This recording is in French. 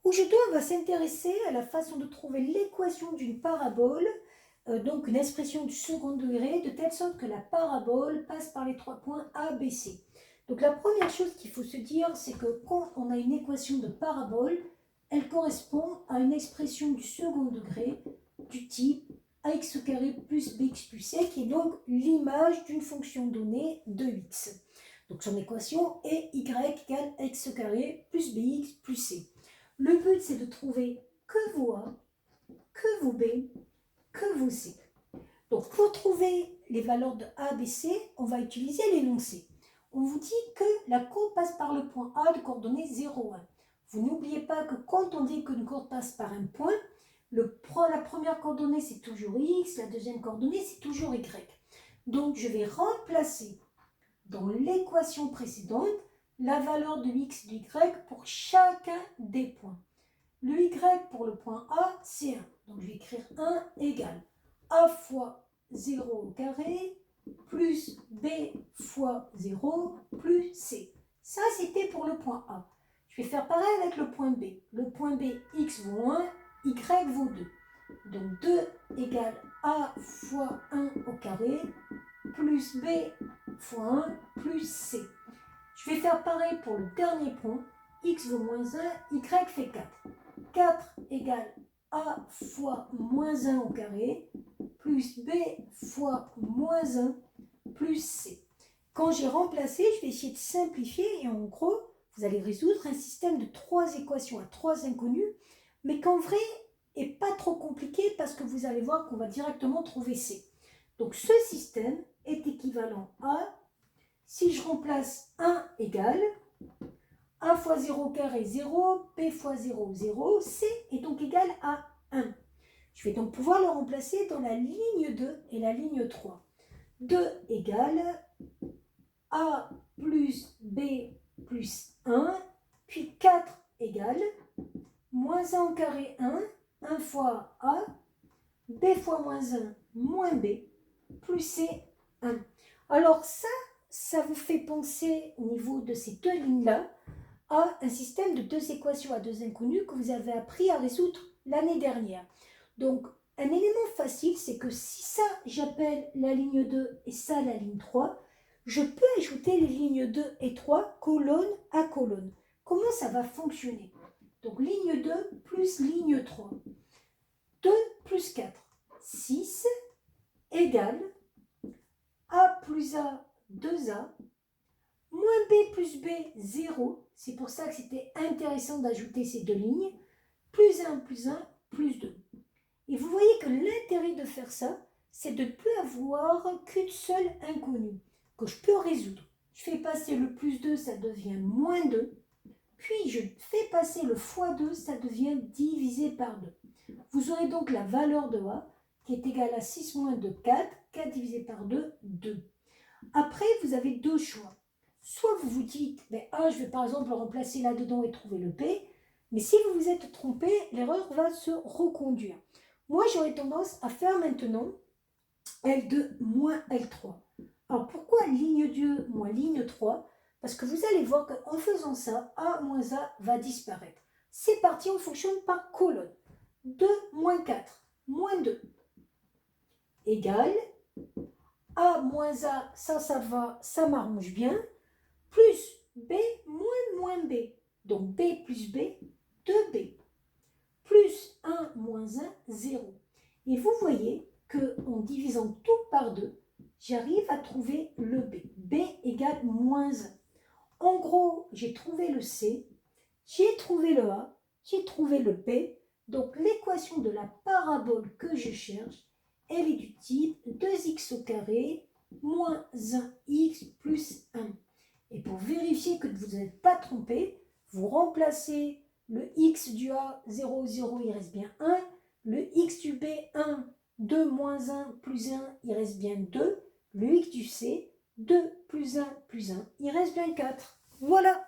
Aujourd'hui, on va s'intéresser à la façon de trouver l'équation d'une parabole, donc une expression du second degré, de telle sorte que la parabole passe par les 3 points A, B, C. Donc la première chose qu'il faut se dire, c'est que quand on a une équation de parabole, elle correspond à une expression du second degré du type ax carré plus bx plus c, qui est donc l'image d'une fonction donnée de x. Donc son équation est y égale x carré plus bx plus c. Le but, c'est de trouver que vos A, que vos B, que vos C. Donc, pour trouver les valeurs de A, B, C, on va utiliser l'énoncé. On vous dit que la courbe passe par le point A de coordonnées 0, 1. Vous n'oubliez pas que quand on dit qu'une courbe passe par un point, la première coordonnée, c'est toujours X, la deuxième coordonnée, c'est toujours Y. Donc, je vais remplacer dans l'équation précédente la valeur de x et de y pour chacun des points. Le y pour le point A, c'est 1. Donc je vais écrire 1 égale A fois 0 au carré plus B fois 0 plus C. Ça, c'était pour le point A. Je vais faire pareil avec le point B. Le point B, x vaut 1, y vaut 2. Donc 2 égale A fois 1 au carré plus B fois 1 plus C. Je vais faire pareil pour le dernier point. X vaut moins 1, Y fait 4. 4 égale A fois moins 1 au carré plus B fois moins 1 plus C. Quand j'ai remplacé, je vais essayer de simplifier et en gros, vous allez résoudre un système de 3 équations à 3 inconnus, mais qu'en vrai, n'est pas trop compliqué parce que vous allez voir qu'on va directement trouver C. Donc ce système est équivalent à, si je remplace 1 égale 1 fois 0 carré 0, P fois 0, 0, C est donc égal à 1. Je vais donc pouvoir le remplacer dans la ligne 2 et la ligne 3. 2 égale A plus B plus 1, puis 4 égale moins 1 au carré 1, 1 fois A, B fois moins 1, moins B, plus C, 1. Alors ça vous fait penser au niveau de ces deux lignes-là à un système de 2 équations à 2 inconnues que vous avez appris à résoudre l'année dernière. Donc, un élément facile, c'est que si ça, j'appelle la ligne 2 et ça, la ligne 3, je peux ajouter les lignes 2 et 3 colonne à colonne. Comment ça va fonctionner? Donc, ligne 2 plus ligne 3. 2 plus 4, 6, égale A plus A, 2A, moins B plus B, 0. C'est pour ça que c'était intéressant d'ajouter ces deux lignes. Plus 1, plus 1, plus 2. Et vous voyez que l'intérêt de faire ça, c'est de ne plus avoir qu'une seule inconnue, que je peux résoudre. Je fais passer le plus 2, ça devient moins 2. Puis je fais passer le fois 2, ça devient divisé par 2. Vous aurez donc la valeur de A qui est égale à 6 moins 2, 4. 4 divisé par 2, 2. Après, vous avez deux choix. Soit vous vous dites, je vais par exemple le remplacer là-dedans et trouver le P. Mais si vous vous êtes trompé, l'erreur va se reconduire. Moi, j'aurais tendance à faire maintenant L2 moins L3. Alors, pourquoi ligne 2 moins ligne 3? Parce que vous allez voir qu'en faisant ça, A moins A va disparaître. C'est parti, on fonctionne par colonne. 2 moins 4, moins 2, égale A moins A, ça va, ça m'arrange bien, plus B moins B. Donc B plus B, 2B. Plus 1 moins 1, 0. Et vous voyez qu'en divisant tout par 2, j'arrive à trouver le B. B égale moins 1. En gros, j'ai trouvé le C, j'ai trouvé le A, j'ai trouvé le B. Donc l'équation de la parabole que je cherche, elle est du type 2x au carré moins 1x plus 1. Et pour vérifier que vous n'êtes pas trompé, vous remplacez le x du A, 0, 0, il reste bien 1. Le x du B, 1, 2 moins 1 plus 1, il reste bien 2. Le x du C, 2 plus 1 plus 1, il reste bien 4. Voilà.